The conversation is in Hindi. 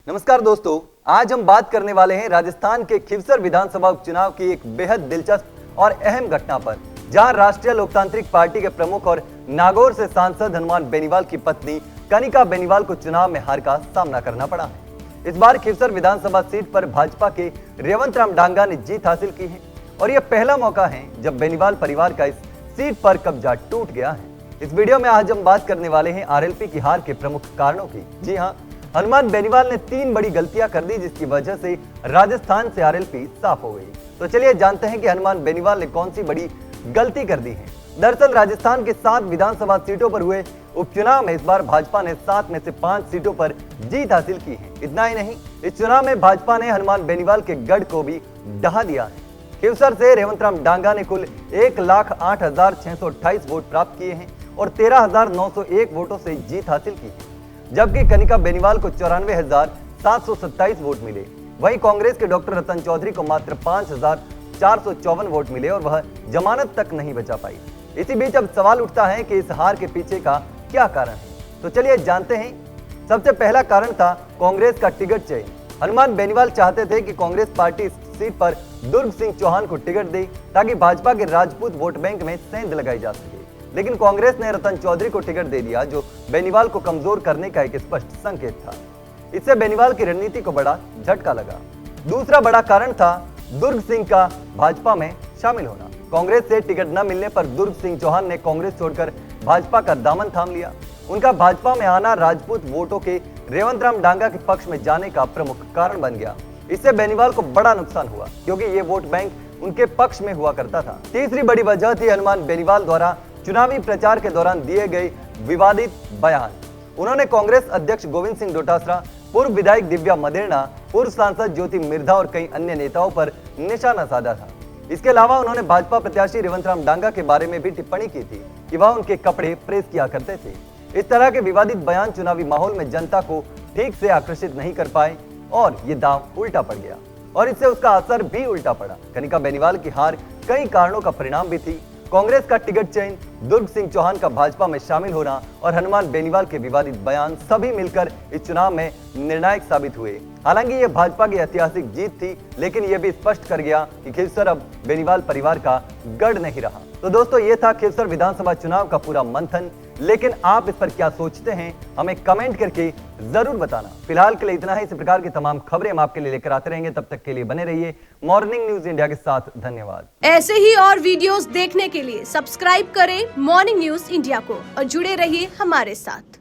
नमस्कार दोस्तों, आज हम बात करने वाले हैं राजस्थान के खिवसर विधानसभा उपचुनाव की एक बेहद दिलचस्प और अहम घटना पर, जहां राष्ट्रीय लोकतांत्रिक पार्टी के प्रमुख और नागौर से सांसद हनुमान बेनीवाल की पत्नी कनिका बेनीवाल को चुनाव में हार का सामना करना पड़ा है। इस बार खिवसर विधानसभा सीट पर भाजपा के रेवंत राम डांगा ने जीत हासिल की है और यह पहला मौका है जब बेनीवाल परिवार का इस सीट पर कब्जा टूट गया है। इस वीडियो में आज हम बात करने वाले हैं आरएलपी की हार के प्रमुख कारणों की। जी हां, हनुमान बेनीवाल ने 3 बड़ी गलतियां कर दी जिसकी वजह से राजस्थान से आरएलपी साफ हो गई। तो चलिए जानते हैं कि हनुमान बेनीवाल ने कौन सी बड़ी गलती कर दी है। दरअसल राजस्थान के 7 विधानसभा सीटों पर हुए उपचुनाव में इस बार भाजपा ने 7 में से 5 सीटों पर जीत हासिल की है। इतना ही नहीं, इस चुनाव में भाजपा ने हनुमान बेनीवाल के गढ़ को भी ढहा दिया है। खिवसर से रेवंत राम डांगा ने कुल 1,08,628 वोट प्राप्त किए हैं और 13,901 वोटों से जीत हासिल की है, जबकि कनिका बेनीवाल को 94,727 वोट मिले। वहीं कांग्रेस के डॉक्टर रतन चौधरी को मात्र 5,454 वोट मिले और वह जमानत तक नहीं बचा पाई। इसी बीच अब सवाल उठता है कि इस हार के पीछे का क्या कारण है। तो चलिए जानते हैं। सबसे पहला कारण था कांग्रेस का टिकट चयन। हनुमान बेनीवाल चाहते थे कि कांग्रेस पार्टी इस सीट पर दुर्ग सिंह चौहान को टिकट दे ताकि भाजपा के राजपूत वोट बैंक में सेंध लगाई जा सके, लेकिन कांग्रेस ने रतन चौधरी को टिकट दे दिया, जो बेनीवाल को कमजोर करने का एक स्पष्ट संकेत था। इससे बेनीवाल की रणनीति को बड़ा झटका लगा। दूसरा बड़ा कारण था दुर्ग सिंह का भाजपा में शामिल होना। कांग्रेस से टिकट न मिलने पर दुर्ग सिंह चौहान ने कांग्रेस छोड़कर भाजपा का दामन थाम लिया। उनका भाजपा में आना राजपूत वोटों के रेवंत राम डांगा के पक्ष में जाने का प्रमुख कारण बन गया। इससे बेनीवाल को बड़ा नुकसान हुआ क्योंकि ये वोट बैंक उनके पक्ष में हुआ करता था। तीसरी बड़ी वजह थी हनुमान बेनीवाल द्वारा चुनावी प्रचार के दौरान दिए गए विवादित बयान। उन्होंने कांग्रेस अध्यक्ष गोविंद सिंह डोटासरा, पूर्व विधायक दिव्या मदेरणा, पूर्व सांसद ज्योति मिर्धा और कई अन्य नेताओं पर निशाना साधा था। इसके अलावा उन्होंने भाजपा प्रत्याशी रेवंत राम डांगा के बारे में भी टिप्पणी की थी कि वह उनके कपड़े प्रेस किया करते थे। इस तरह के विवादित बयान चुनावी माहौल में जनता को ठीक से आकर्षित नहीं कर पाए और ये दांव उल्टा पड़ गया और इससे उसका असर भी उल्टा पड़ा। कनिका बेनीवाल की हार कई कारणों का परिणाम भी थी। कांग्रेस का टिकट चयन, दुर्ग सिंह चौहान का भाजपा में शामिल होना और हनुमान बेनीवाल के विवादित बयान सभी मिलकर इस चुनाव में निर्णायक साबित हुए। हालांकि यह भाजपा की ऐतिहासिक जीत थी, लेकिन यह भी स्पष्ट कर गया कि खिवसर अब बेनीवाल परिवार का गढ़ नहीं रहा। तो दोस्तों, ये था खिवसर विधानसभा चुनाव का पूरा मंथन। लेकिन आप इस पर क्या सोचते हैं, हमें कमेंट करके जरूर बताना। फिलहाल के लिए इतना ही। इस प्रकार की तमाम खबरें हम आपके लिए लेकर आते रहेंगे। तब तक के लिए बने रहिए मॉर्निंग न्यूज इंडिया के साथ। धन्यवाद। ऐसे ही और वीडियोस देखने के लिए सब्सक्राइब करें मॉर्निंग न्यूज इंडिया को और जुड़े रहिए हमारे साथ।